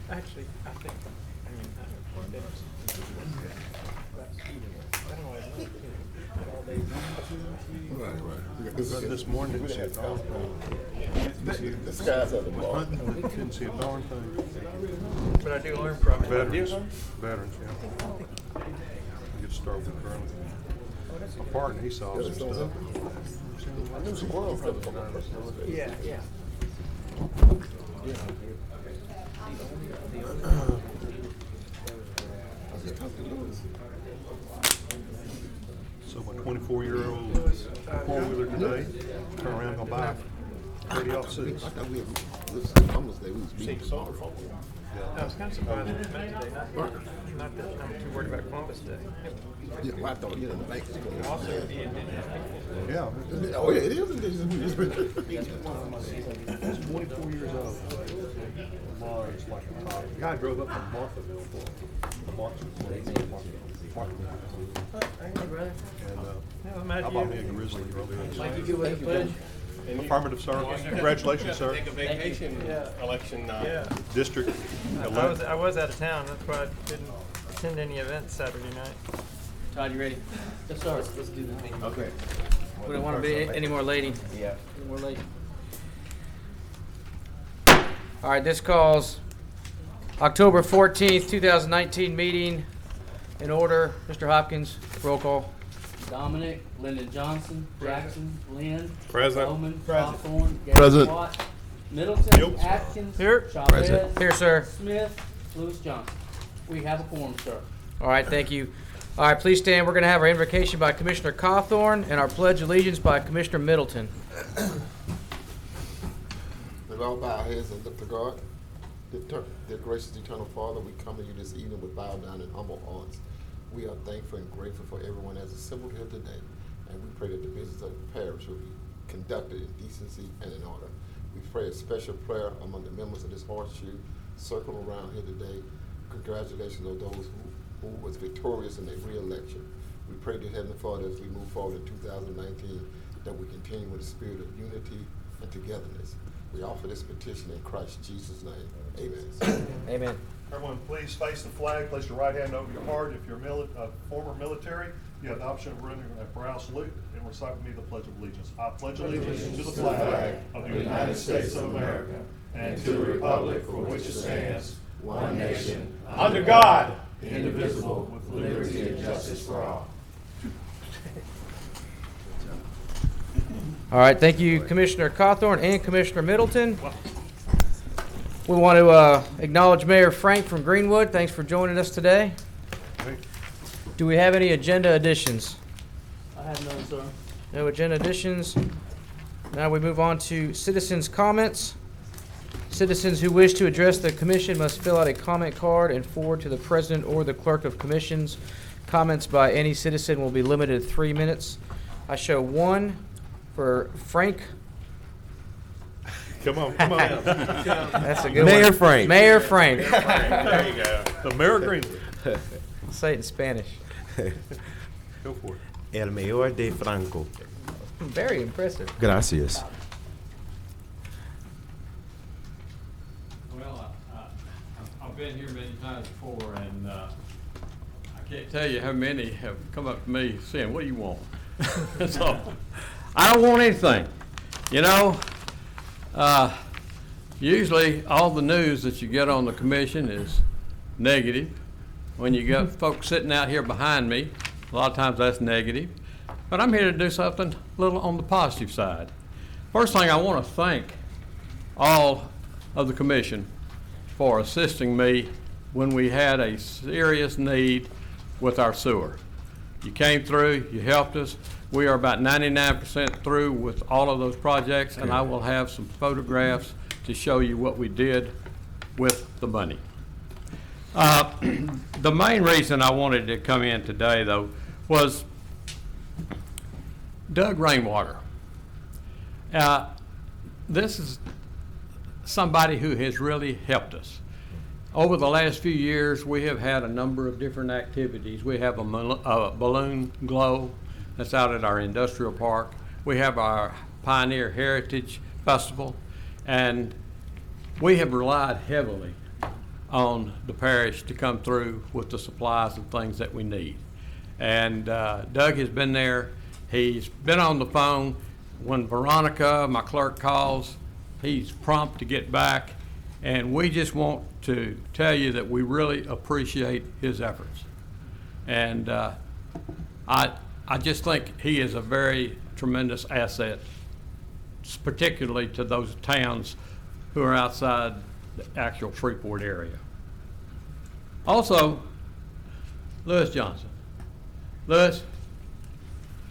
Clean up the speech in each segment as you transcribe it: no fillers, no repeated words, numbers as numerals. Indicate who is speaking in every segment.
Speaker 1: Actually, I think, I mean,
Speaker 2: This morning didn't see a darn thing.
Speaker 3: The skies are the ball.
Speaker 2: Didn't see a darn thing.
Speaker 1: but I do learn from it.
Speaker 2: Veterans, yeah. Get started with Burlington. My partner, he saw some stuff.
Speaker 3: I knew squirrels coming from that.
Speaker 1: Yeah, yeah.
Speaker 3: I just talked to Lewis.
Speaker 2: So my 24-year-old four-wheeler today, turn around and go buy 30 off six.
Speaker 3: I thought we had this Columbus Day. We was beating soccer.
Speaker 1: I was kind of surprised that it meant today. Not that I'm too worried about Columbus Day.
Speaker 3: Yeah, well, I thought the bank was going
Speaker 1: Also, the indigenous people.
Speaker 2: Yeah.
Speaker 3: Oh yeah, it is indigenous.
Speaker 2: He's 24 years old. Large, like a top. The guy drove up from Marthaville for the Marks.
Speaker 1: Thank you, brother.
Speaker 2: And I bought me a grizzly earlier.
Speaker 1: Like you do with the pledge?
Speaker 2: Affirmative, sir. Congratulations, sir.
Speaker 4: Take a vacation election
Speaker 2: District
Speaker 1: I
Speaker 2: elect.
Speaker 1: was out of town. That's why I didn't attend any events Saturday night.
Speaker 5: Todd, you ready? Yes, sir. Let's do this meeting.
Speaker 4: Okay.
Speaker 5: We don't want to be any more lady.
Speaker 4: Yeah.
Speaker 5: Any more lady. All right, this calls October 14th, 2019 meeting in order. Mr. Hopkins, roll call.
Speaker 6: Dominic, Lyndon Johnson, Jackson, Lynn,
Speaker 4: Present.
Speaker 6: Bowman, Hawthorne,
Speaker 3: Present.
Speaker 6: Watt, Middleton,
Speaker 2: Yep.
Speaker 6: Atkins,
Speaker 1: Here.
Speaker 6: Chavez,
Speaker 5: Here, sir.
Speaker 6: Smith, Lewis Johnson. We have a quorum, sir.
Speaker 5: All right, thank you. All right, please stand. We're going to have our invocation by Commissioner Cawthorn and our pledge of allegiance by Commissioner Middleton.
Speaker 3: Let all bow our heads and look to God. Dear gracious eternal Father, we come to you this evening with bowed down and humble hearts. We are thankful and grateful for everyone that's assembled here today, and we pray that the business of the parish will be conducted in decency and in order. We pray a special prayer among the members of this horseshoe circle around here today. Congratulations on those who was victorious in their re-election. We pray to Heavenly Father as we move forward in 2019 that we continue with a spirit of unity and togetherness. We offer this petition in Christ Jesus' name. Amen.
Speaker 5: Amen.
Speaker 2: Everyone, please face the flag. Place your right hand over your heart. If you're a former military, you have the option of running a brow salute and recite with me the Pledge of Allegiance. I pledge allegiance to the flag of the United States of America and to the republic for which it stands, one nation, under God, indivisible, with liberty and justice for all.
Speaker 5: All right, thank you, Commissioner Cawthorn and Commissioner Middleton. We want to acknowledge Mayor Frank from Greenwood. Thanks for joining us today. Do we have any agenda additions?
Speaker 6: I have none, sir.
Speaker 5: No agenda additions. Now we move on to citizens' comments. Citizens who wish to address the commission must fill out a comment card and forward to the president or the clerk of commissions. Comments by any citizen will be limited to 3 minutes. I show one for Frank.
Speaker 2: Come on, come on.
Speaker 5: That's a good
Speaker 4: Mayor
Speaker 5: one.
Speaker 4: Frank.
Speaker 5: Mayor Frank.
Speaker 4: There you go.
Speaker 2: The Mayor of Greenwood.
Speaker 5: Say it in Spanish.
Speaker 2: Go for it.
Speaker 4: El Mayor de Franco.
Speaker 5: Very impressive.
Speaker 4: Gracias.
Speaker 7: Well, I've been here many times before, and I can't tell you how many have come up to me saying, "What do you want?" So, I don't want anything. You know, usually all the news that you get on the commission is negative. When you got folks sitting out here behind me, a lot of times that's negative. But I'm here to do something a little on the positive side. First thing, I want to thank all of the commission for assisting me when we had a serious need with our sewer. You came through, you helped us. We are about 99% through with all of those projects, and I will have some photographs to show you what we did with the money. The main reason I wanted to come in today, though, was Doug Rainwater. This is somebody who has really helped us. Over the last few years, we have had a number of different activities. We have a balloon glow that's out at our industrial park. We have our Pioneer Heritage Festival, and we have relied heavily on the parish to come through with the supplies and things that we need. And Doug has been there. He's been on the phone. When Veronica, my clerk, calls, he's prompt to get back. And we just want to tell you that we really appreciate his efforts. And I just think he is a very tremendous asset, particularly to those towns who are outside the actual Shreveport area. Also, Lewis Johnson. Lewis,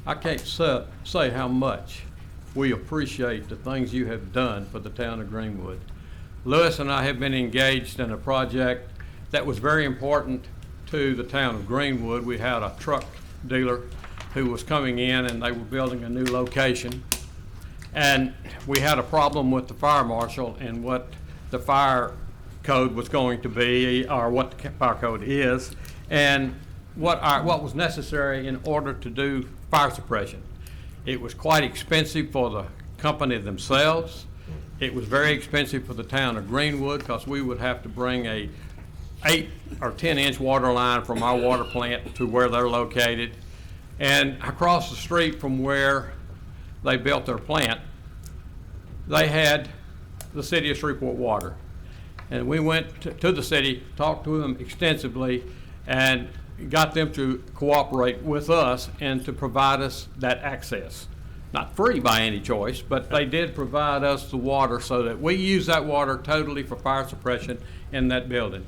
Speaker 7: I can't say how much we appreciate the things you have done for the town of Greenwood. Lewis and I have been engaged in a project that was very important to the town of Greenwood. We had a truck dealer who was coming in and they were building a new location. And we had a problem with the fire marshal and what the fire code was going to be, or what the fire code is, and what was necessary in order to do fire suppression. It was quite expensive for the company themselves. It was very expensive for the town of Greenwood because we would have to bring a 8 or 10-inch water line from our water plant to where they're located. And across the street from where they built their plant, they had the city of Shreveport water. And we went to the city, talked to them extensively, and got them to cooperate with us and to provide us that access. Not free by any choice, but they did provide us the water so that we use that water totally for fire suppression in that building.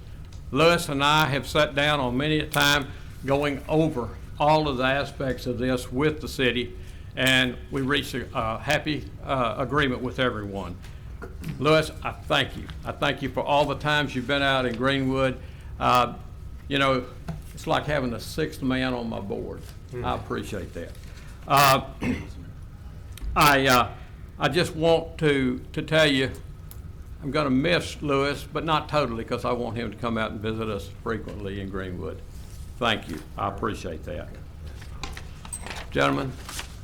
Speaker 7: Lewis and I have sat down on many a time going over all of the aspects of this with the city, and we reached a happy agreement with everyone. Lewis, I thank you. I thank you for all the times you've been out in Greenwood. You know, it's like having a sixth man on my board. I appreciate that. I just want to tell you, I'm going to miss Lewis, but not totally, because I want him to come out and visit us frequently in Greenwood. Thank you. I appreciate that. Gentlemen,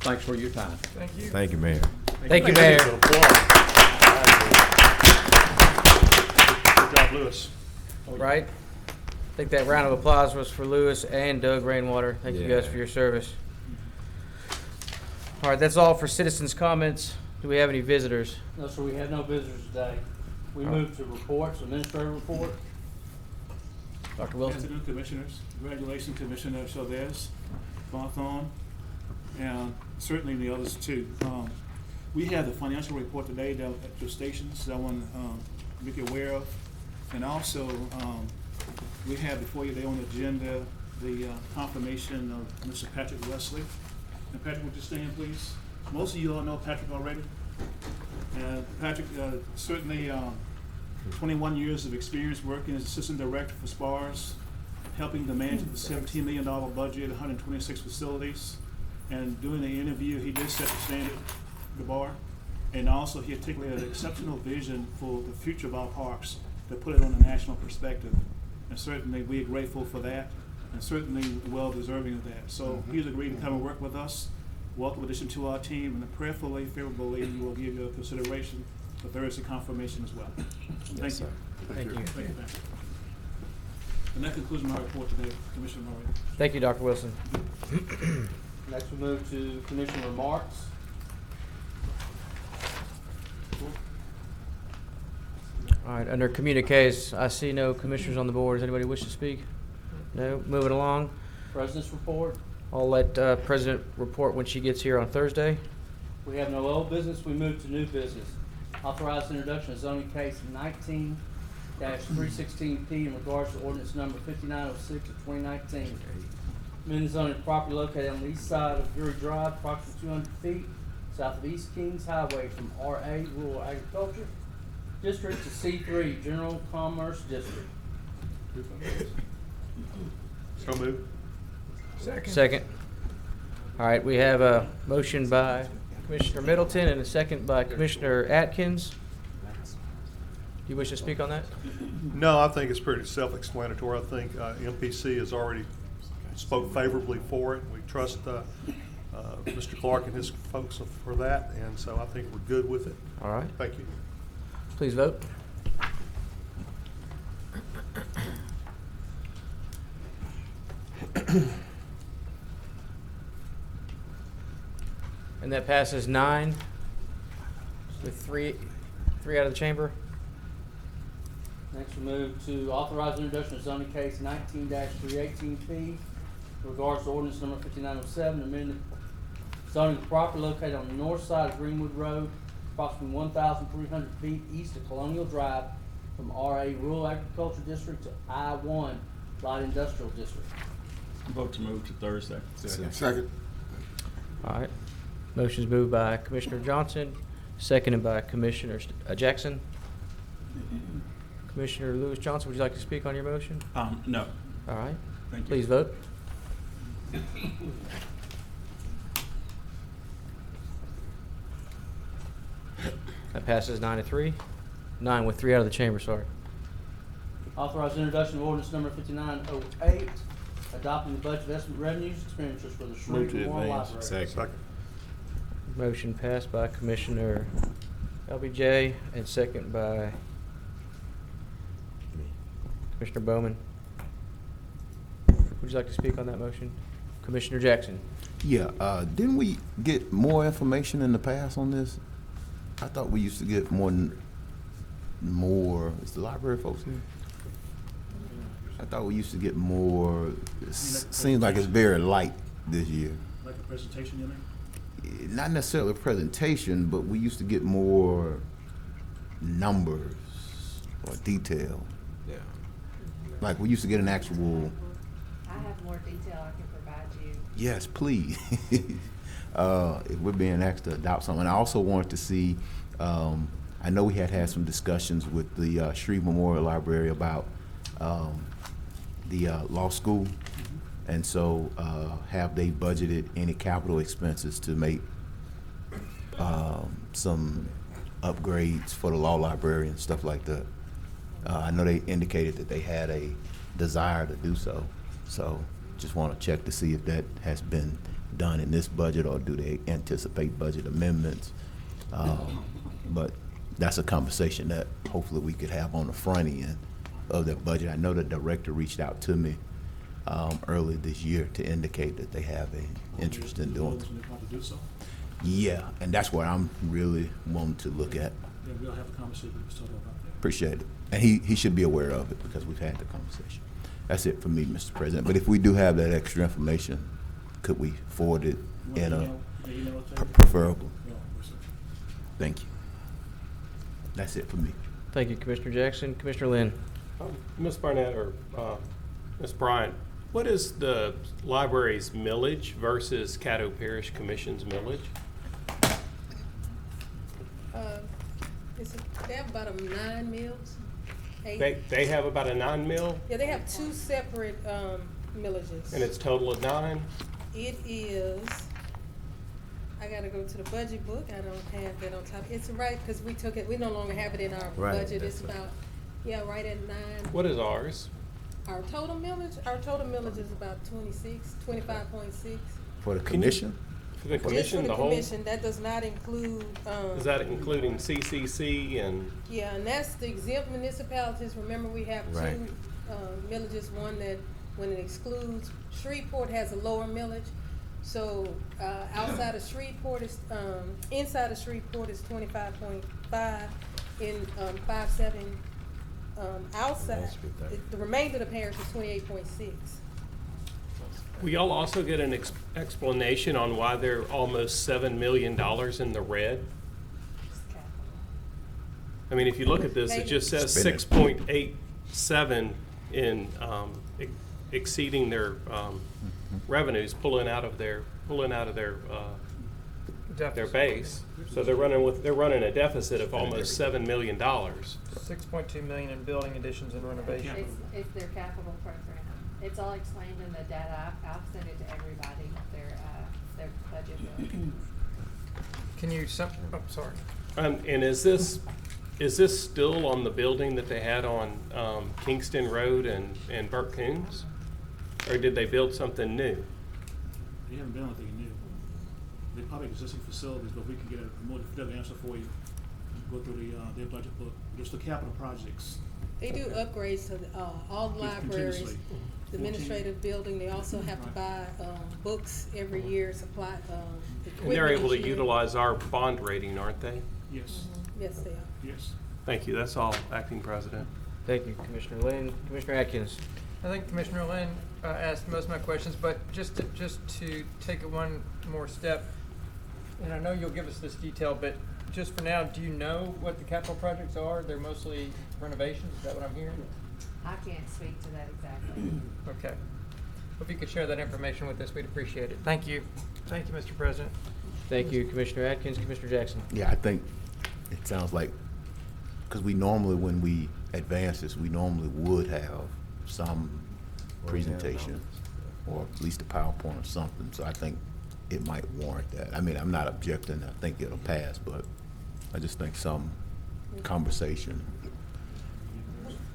Speaker 7: thanks for your time.
Speaker 1: Thank you.
Speaker 4: Thank you, Mayor.
Speaker 5: Thank you, Mayor.
Speaker 2: Good job, Lewis.
Speaker 5: Right? I think that round of applause was for Lewis and Doug Rainwater. Thank you guys for your service. All right, that's all for citizens' comments. Do we have any visitors?
Speaker 6: No, sir, we have no visitors today. We move to reports, administrative report.
Speaker 5: Dr.
Speaker 8: Good
Speaker 5: Wilson?
Speaker 8: afternoon, Commissioners. Congratulations, Commissioner Chavez, Bonthon, and certainly the others too. We have the financial report today down at your stations that I want to make you aware of. And also, we have before you today on the agenda the confirmation of Mr. Patrick Wesley. And Patrick, would you stand, please? Most of you all know Patrick already. And Patrick certainly 21 years of experience working as assistant director for SPARS, helping to manage the $17 million budget, 126 facilities. And during the interview, he did set the standard, the bar. And also he articulated an exceptional vision for the future of our parks to put it on a national perspective. And certainly we are grateful for that, and certainly well deserving of that. So he's agreed to come and work with us. Welcome addition to our team, and prayerfully, favorably, we will give you a consideration for Thursday confirmation as well. Thank you.
Speaker 5: Thank you.
Speaker 8: Thank you, Patrick. And that concludes my report today, Commissioner Murray.
Speaker 5: Thank you, Dr. Wilson.
Speaker 6: Next we move to commission remarks.
Speaker 5: All right, under communiques, I see no commissioners on the board. Does anybody wish to speak? No? Moving along.
Speaker 6: President's report.
Speaker 5: I'll let President report when she gets here on Thursday.
Speaker 6: We have no old business. We move to new business. Authorized introduction of zoning case 19-316P in regards to ordinance number 5906 of 2019. Amending zoning property located on the east side of Drury Drive, approximately 200 feet south of East Kings Highway from RA, Rural Agriculture District, to C3, General Commerce District.
Speaker 2: So moved.
Speaker 5: Second. All right, we have a motion by Commissioner Middleton and a second by Commissioner Atkins. Do you wish to speak on that?
Speaker 2: No, I think it's pretty self-explanatory. I think MPC has already spoke favorably for it. We trust Mr. Clark and his folks for that, and so I think we're good with it.
Speaker 5: All right,
Speaker 2: Thank you.
Speaker 5: please vote. And that passes 9 with three out of the chamber.
Speaker 6: Next, we move to authorize introduction of zoning case 19-318P in regards to ordinance number 5907, amending zoning property located on the north side of Greenwood Road, approximately 1,300 feet east of Colonial Drive, from RA Rural Agriculture District to I-1 Light Industrial District.
Speaker 4: Vote to move to Thursday.
Speaker 3: Second.
Speaker 5: All right. Motion's moved by Commissioner Johnson, seconded by Commissioner Jackson. Commissioner Lewis Johnson, would you like to speak on your motion?
Speaker 4: No.
Speaker 5: All right.
Speaker 4: Thank you.
Speaker 5: Please vote. That passes 9-3. 9 with 3 out of the chamber, sorry.
Speaker 6: Authorize introduction of ordinance number 5908, adopting the budget estimate revenues expenditures for the Shreve Memorial Library.
Speaker 4: Second.
Speaker 5: Motion passed by Commissioner LBJ and second by Commissioner Bowman. Would you like to speak on that motion? Commissioner Jackson.
Speaker 9: Yeah, didn't we get more information in the past on this? I thought we used to get more, is the library folks here? I thought we used to get more, seems like it's very light this year.
Speaker 8: Like a presentation, you mean?
Speaker 9: Not necessarily a presentation, but we used to get more numbers or detail.
Speaker 4: Yeah.
Speaker 9: Like we used to get an actual,
Speaker 10: I have more detail I can provide you.
Speaker 9: yes, please. If we're being asked to adopt something. I also wanted to see, I know we had some discussions with the Shreve Memorial Library about the law school. And so have they budgeted any capital expenses to make some upgrades for the law library and stuff like that? I know they indicated that they had a desire to do so. So just want to check to see if that has been done in this budget, or do they anticipate budget amendments? But that's a conversation that hopefully we could have on the front end of the budget. I know the director reached out to me early this year to indicate that they have an interest in doing.
Speaker 8: Do so.
Speaker 9: Yeah, and that's what I'm really wanting to look at.
Speaker 8: Yeah, we'll have a conversation with Mr. Tuttle about that.
Speaker 9: Appreciate it. And he should be aware of it because we've had the conversation. That's it for me, Mr. President. But if we do have that extra information, could we forward it in a preferable? Thank you. That's it for me.
Speaker 5: Thank you, Commissioner Jackson. Commissioner Lynn.
Speaker 4: Ms. Barnett or Ms. Bryant, what is the library's millage versus Caddo Parish Commission's millage?
Speaker 11: They have about a 9 mills. 8.
Speaker 4: They have about a 9 mil,
Speaker 11: Yeah, they have 2 separate millages.
Speaker 4: and it's total of 9?
Speaker 11: It is, I gotta go to the budget book, I don't have that on top. It's right, because we took it, we no longer have it in our
Speaker 9: Right,
Speaker 11: budget, it's
Speaker 9: that's
Speaker 11: about, yeah, right at 9.
Speaker 4: What is ours?
Speaker 11: Our total millage is about 25.6.
Speaker 9: For the commission?
Speaker 4: For the
Speaker 11: Just for
Speaker 4: commission,
Speaker 11: the
Speaker 4: the whole?
Speaker 11: commission, that does not include,
Speaker 4: Is that including CCC and?
Speaker 11: yeah, and that's the exempt municipalities. Remember, we have
Speaker 9: Right.
Speaker 11: 2 millages, one that, when it excludes, Shreveport has a lower millage. So, outside of Shreveport is, inside of Shreveport is 25.5, in, 5.7, outside, the remainder of the parish is 28.6.
Speaker 4: Will y'all also get an explanation on why they're almost $7 million in the red? I mean, if you look at this, it just says
Speaker 9: Spin it.
Speaker 4: 6.87 in exceeding their revenues, pulling out of their base. So they're running a deficit of almost $7 million.
Speaker 1: 6.2 million in building additions and renovations.
Speaker 10: It's their capital program. It's all explained in the data. I've sent it to everybody, their budget book.
Speaker 1: Can you, oh, sorry.
Speaker 4: And is this still on the building that they had on Kingston Road and Burt Coons? Or did they build something new?
Speaker 8: They haven't done anything new. They probably existing facilities, but we can get a more definitive answer for you. Go through their budget book. Just the capital projects
Speaker 11: They do upgrades to all the
Speaker 8: Just
Speaker 11: libraries,
Speaker 8: continuously.
Speaker 11: the administrative building. They also have to buy books every year, supply
Speaker 4: And they're able to
Speaker 11: equipment each year.
Speaker 4: utilize our bond rating, aren't they?
Speaker 8: Yes,
Speaker 11: Yes, they are.
Speaker 8: yes.
Speaker 4: Thank you. That's all, Acting President.
Speaker 5: Thank you, Commissioner Lynn. Commissioner Atkins.
Speaker 12: I think Commissioner Lynn asked most of my questions, but just to take it one more step, and I know you'll give us this detail, but just for now, do you know what the capital projects are? They're mostly renovations, is that what I'm hearing?
Speaker 10: I can't speak to that exactly.
Speaker 12: Okay. If you could share that information with us, we'd appreciate it. Thank you. Thank you, Mr. President.
Speaker 5: Thank you, Commissioner Atkins. Commissioner Jackson.
Speaker 9: Yeah, I think it sounds like, because we normally, when we advance this, we normally would have some presentation, or at least a PowerPoint or something, so I think it might warrant that. I mean, I'm not objecting, I think it'll pass, but I just think some conversation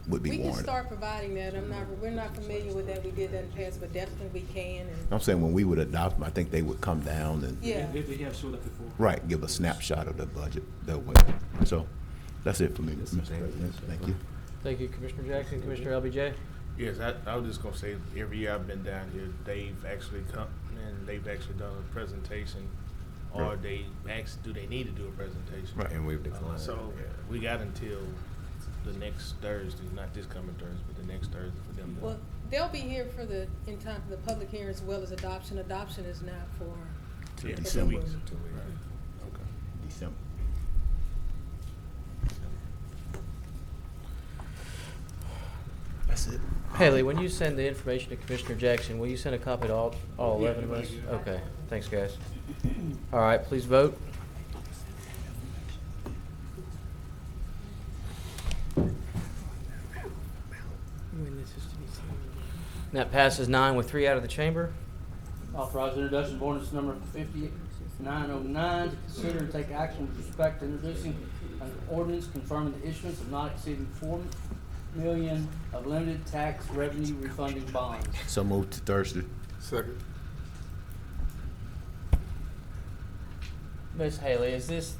Speaker 9: would be
Speaker 11: We can
Speaker 9: warranted.
Speaker 11: start providing that. We're not familiar with that. We did that in the past, but definitely we can. And
Speaker 9: I'm saying when we would adopt them, I think they would come down and,
Speaker 11: yeah,
Speaker 8: They have showed up before.
Speaker 9: right, give a snapshot of the budget that way. So, that's it for me, Mr. President. Thank you.
Speaker 5: Thank you, Commissioner Jackson. Commissioner LBJ.
Speaker 1: Yes, I was just gonna say, every year I've been down here, they've actually come and they've actually done a presentation, or
Speaker 9: Right.
Speaker 1: they asked, do they need to do a presentation?
Speaker 9: Right.
Speaker 1: And we've declined. So, we got until the next Thursday, not this coming Thursday, but the next Thursday for them to.
Speaker 11: well, they'll be here in time for the public hearing as well as adoption. Adoption is not for.
Speaker 1: Yeah,
Speaker 9: December.
Speaker 1: 2 weeks.
Speaker 9: Right. Okay. December. That's it.
Speaker 5: Haley, when you send the information to Commissioner Jackson, will you send a copy to all 11 of us?
Speaker 8: everybody get it.
Speaker 5: Okay, thanks, guys. All right, please vote. That passes 9 with 3 out of the chamber.
Speaker 6: Authorize introduction of ordinance number 5909 to consider and take action with respect to introducing an ordinance confirming the issuance of not exceeding $4 million of limited tax revenue refunding bonds.
Speaker 9: So moved to Thursday.
Speaker 3: Second.
Speaker 5: Miss Haley, is this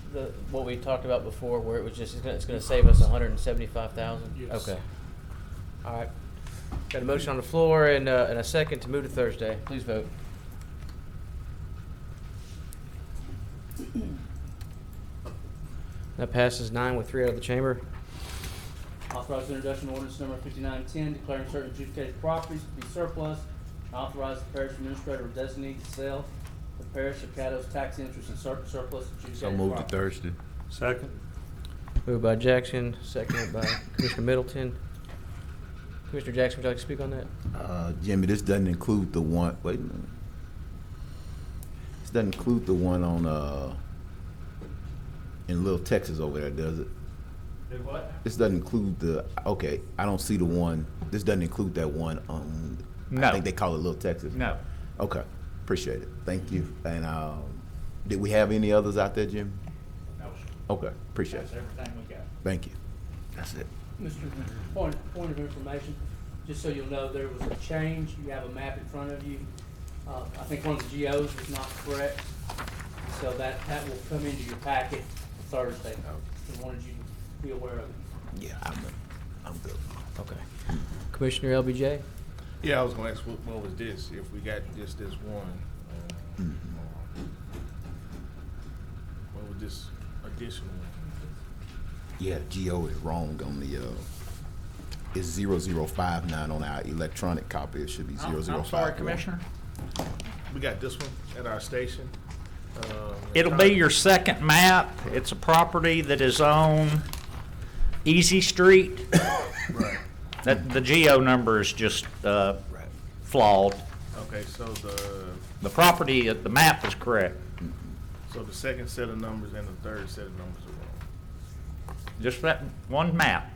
Speaker 5: what we talked about before, where it was just it's going to save us $175,000?
Speaker 8: Yes.
Speaker 5: Okay. All right. Got a motion on the floor and a second to move to Thursday. Please vote. That passes 9 with 3 out of the chamber.
Speaker 6: Authorize introduction of ordinance number 5910 declaring certain adjudicated properties to be surplus and authorize the parish administrator or designee to sell the parish of Caddo's tax interest in certain surplus adjudicated
Speaker 9: So
Speaker 6: property.
Speaker 9: moved to Thursday.
Speaker 8: Second.
Speaker 5: Moved by Jackson, seconded by Commissioner Middleton. Commissioner Jackson, would you like to speak on that?
Speaker 9: Jimmy, this doesn't include the one, wait a minute. This doesn't include the one on, in Little Texas over there, does it?
Speaker 1: What?
Speaker 9: This doesn't include the, okay, I don't see the one, this doesn't include that one on, I
Speaker 13: No.
Speaker 9: think they call it Little Texas.
Speaker 13: No.
Speaker 9: Okay, appreciate it, thank you. And, did we have any others out there, Jimmy?
Speaker 13: No, sir.
Speaker 9: Okay, appreciate
Speaker 13: That's
Speaker 9: it,
Speaker 13: everything we got.
Speaker 9: thank you. That's it.
Speaker 6: Mr. Point of information, just so you'll know, there was a change. You have a map in front of you. I think one of the GOs was not correct, so that will come into your packet Thursday. I wanted you to be aware of it.
Speaker 9: Yeah, I'm good.
Speaker 5: Okay. Commissioner LBJ?
Speaker 1: Yeah, I was gonna ask, what was this, if we got just this one? What was this additional one?
Speaker 9: Yeah, GO is wrong on the, it's 0059 on our electronic copy, it should be 0051.
Speaker 13: I'm sorry, Commissioner.
Speaker 1: We got this one at our station.
Speaker 13: It'll be your second map. It's a property that is on Easy Street.
Speaker 1: Right.
Speaker 13: That the GO number is just flawed.
Speaker 1: Okay, so
Speaker 13: The property, the map is correct.
Speaker 1: so the second set of numbers and the third set of numbers are wrong.
Speaker 13: Just that one map,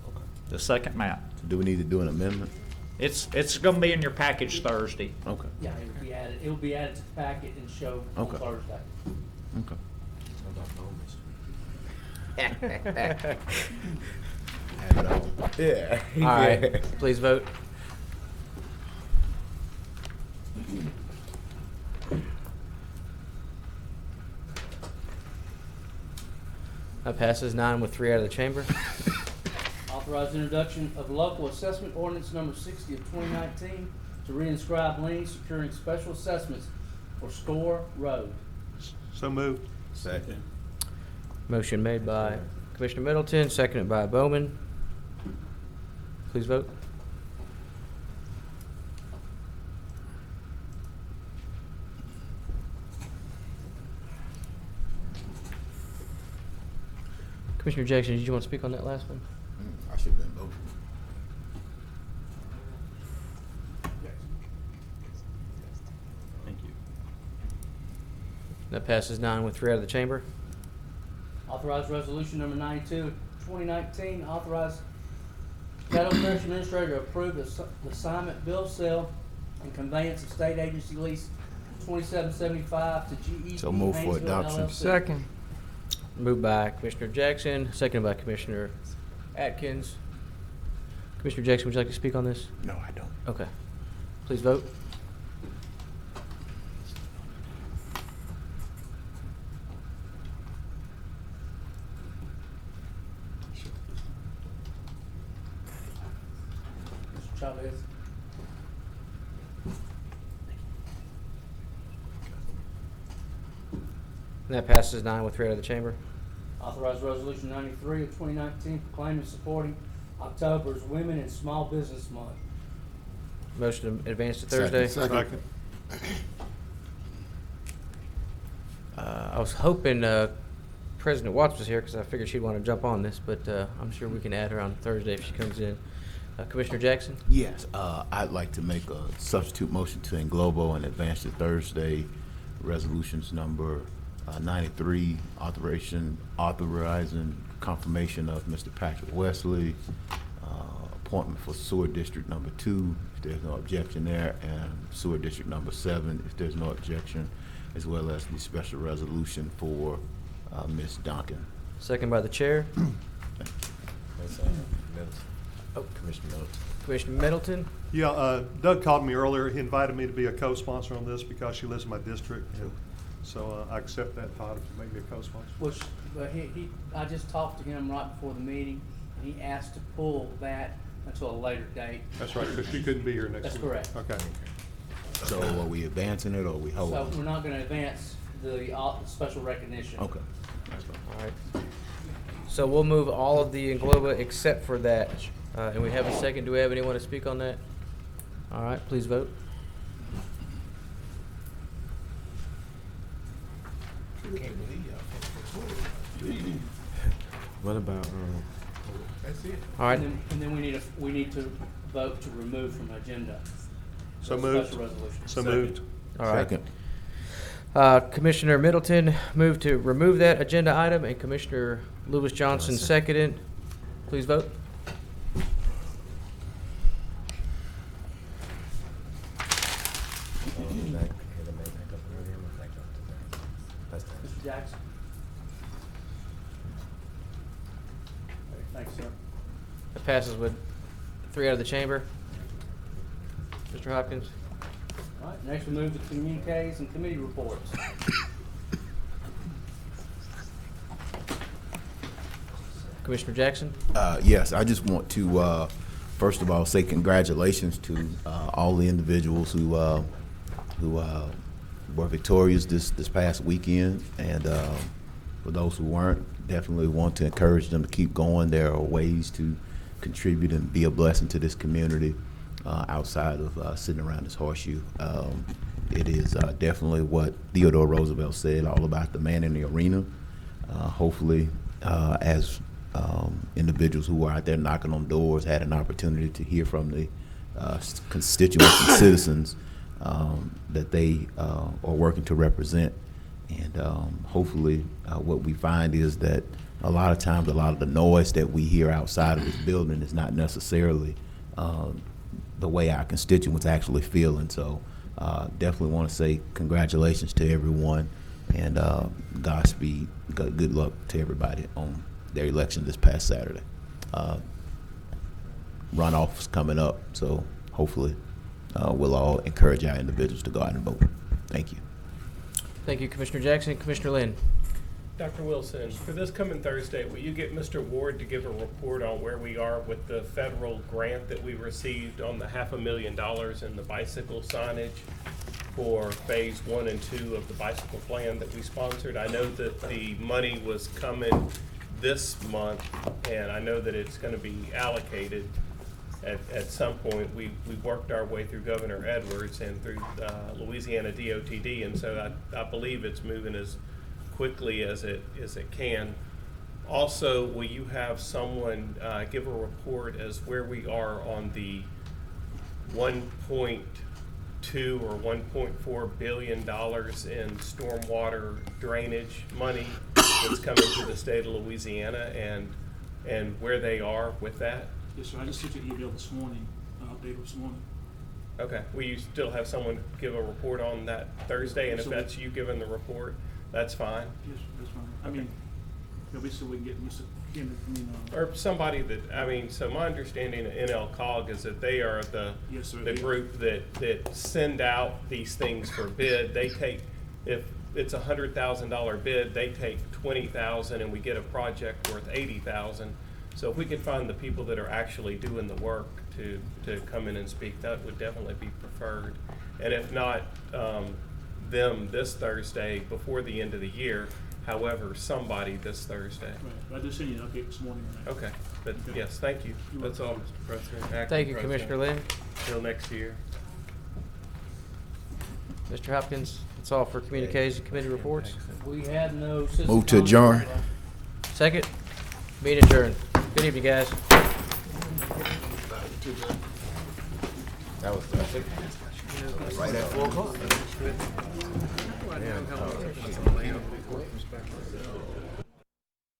Speaker 1: Okay.
Speaker 13: the second map.
Speaker 9: Do we need to do an amendment?
Speaker 13: It's going to be in your package Thursday.
Speaker 9: Okay,
Speaker 6: Yeah, it will be added to the packet and show on
Speaker 9: Okay.
Speaker 6: Thursday.
Speaker 9: okay. Yeah.
Speaker 5: All right, please vote. That passes 9 with 3 out of the chamber.
Speaker 6: Authorize introduction of local assessment ordinance number 60 of 2019 to reinscribe liens securing special assessments for Score Road.
Speaker 2: So moved.
Speaker 9: Second.
Speaker 5: Motion made by Commissioner Middleton, seconded by Bowman. Please vote. Commissioner Jackson, did you want to speak on that last one?
Speaker 9: I should have been voting. Thank you.
Speaker 5: That passes 9 with 3 out of the chamber.
Speaker 6: Authorize resolution number 92 of 2019, authorize Caddo Parish Administrator to approve the assignment, bill of sale, and conveyance of state agency lease 2775 to GE.
Speaker 9: So move for adoption.
Speaker 12: Second.
Speaker 5: Moved by Commissioner Jackson, seconded by Commissioner Atkins. Commissioner Jackson, would you like to speak on this?
Speaker 9: No, I don't.
Speaker 5: Okay. Please vote.
Speaker 6: Mr. Chavez.
Speaker 5: And that passes 9 with 3 out of the chamber.
Speaker 6: Authorize resolution 93 of 2019 proclaiming and supporting October as Women in Small Business Month.
Speaker 5: Motion to advance to Thursday.
Speaker 3: Second.
Speaker 5: I was hoping President Watts was here because I figured she'd want to jump on this, but I'm sure we can add her on Thursday if she comes in. Commissioner Jackson?
Speaker 9: Yes, I'd like to make a substitute motion to englobo and advance to Thursday resolutions number 93, authorizing confirmation of Mr. Patrick Wesley, appointment for Sewer District number 2, if there's no objection there, and Sewer District number 7, if there's no objection, as well as the special resolution for Ms. Duncan.
Speaker 5: Second by the chair.
Speaker 9: Commissioner Middleton.
Speaker 5: Commissioner Middleton?
Speaker 2: Yeah, Doug called me earlier. He invited me to be a co-sponsor on this because she lives in my district. So I accept that, Todd, if you make me a co-sponsor.
Speaker 6: Which, but I just talked to him right before the meeting, and he asked to pull that until a later date.
Speaker 2: That's right, because she couldn't be here next week.
Speaker 6: That's correct.
Speaker 2: Okay.
Speaker 9: So are we advancing it or are we holding?
Speaker 6: So we're not gonna advance the special recognition.
Speaker 9: Okay. That's fine.
Speaker 5: All right. So we'll move all of the engloba except for that. And we have a second. Do we have anyone to speak on that? All right, please vote.
Speaker 14: What about,
Speaker 1: That's it.
Speaker 5: All right.
Speaker 6: And then we need to vote to remove from the agenda.
Speaker 2: So
Speaker 6: the
Speaker 2: moved.
Speaker 6: Special resolution.
Speaker 2: So moved.
Speaker 5: All right.
Speaker 9: Second.
Speaker 5: Commissioner Middleton moved to remove that agenda item, and Commissioner Lewis Johnson seconded. Please vote.
Speaker 6: Mr. Jackson? Thanks, sir.
Speaker 5: It passes with 3 out of the chamber. Mr. Hopkins?
Speaker 6: All right, next we move to communiques and committee reports.
Speaker 5: Commissioner Jackson?
Speaker 9: Yes, I just want to, first of all, say congratulations to all the individuals who were victorious this past weekend, and for those who weren't, definitely want to encourage them to keep going. There are ways to contribute and be a blessing to this community outside of sitting around this horseshoe. It is definitely what Theodore Roosevelt said, all about the man in the arena. Hopefully, as individuals who are out there knocking on doors had an opportunity to hear from the constituents and citizens that they are working to represent. And hopefully what we find is that a lot of times a lot of the noise that we hear outside of this building is not necessarily the way our constituents actually feel. And so definitely want to say congratulations to everyone, and Godspeed, good luck to everybody on their election this past Saturday. Runoff's coming up, so hopefully we'll all encourage our individuals to go out and vote. Thank you.
Speaker 5: Thank you, Commissioner Jackson. Commissioner Lynn?
Speaker 4: Dr. Wilson, for this coming Thursday, will you get Mr. Ward to give a report on where we are with the federal grant that we received on the $500,000 in the bicycle signage for phase 1 and 2 of the bicycle plan that we sponsored? I know that the money was coming this month, and I know that it's going to be allocated at some point. We worked our way through Governor Edwards and through Louisiana DOTD, and so I believe it's moving as quickly as it can. Also, will you have someone give a report as where we are on the 1.2 or $1.4 billion in stormwater drainage money that's coming to the state of Louisiana, and where they are with that?
Speaker 8: Yes, sir. I just sent you an email this morning, update this morning.
Speaker 4: Okay. Will you still have someone give a report on that Thursday? And if
Speaker 8: So
Speaker 4: that's you giving the report, that's fine.
Speaker 8: Yes, that's fine. I
Speaker 4: Okay.
Speaker 8: mean, we so we can get Mr. Kenneth,
Speaker 4: Or somebody that, so my understanding of NLCOG is that they are the
Speaker 8: Yes, sir,
Speaker 4: the
Speaker 8: they are.
Speaker 4: group that send out these things for bid. They take, if it's $100,000 bid, they take 20,000 and we get a project worth 80,000. So if we could find the people that are actually doing the work to come in and speak, that would definitely be preferred. And if not, them this Thursday before the end of the year, however, somebody this Thursday.
Speaker 8: right, I just sent you an update this morning on that.
Speaker 4: Okay, but
Speaker 8: Okay.
Speaker 4: yes, thank you.
Speaker 8: You're
Speaker 4: That's all,
Speaker 8: welcome.
Speaker 4: Mr. President. Acting
Speaker 5: Thank you,
Speaker 4: President.
Speaker 5: Commissioner Lynn.
Speaker 4: Till next year.
Speaker 5: Mr. Hopkins, that's all for communication committee reports.
Speaker 6: We have no citizen
Speaker 9: Move to
Speaker 6: comments.
Speaker 9: adjourn.
Speaker 5: Second, meeting adjourned. Good evening, guys.
Speaker 9: That was right at 4 o'clock.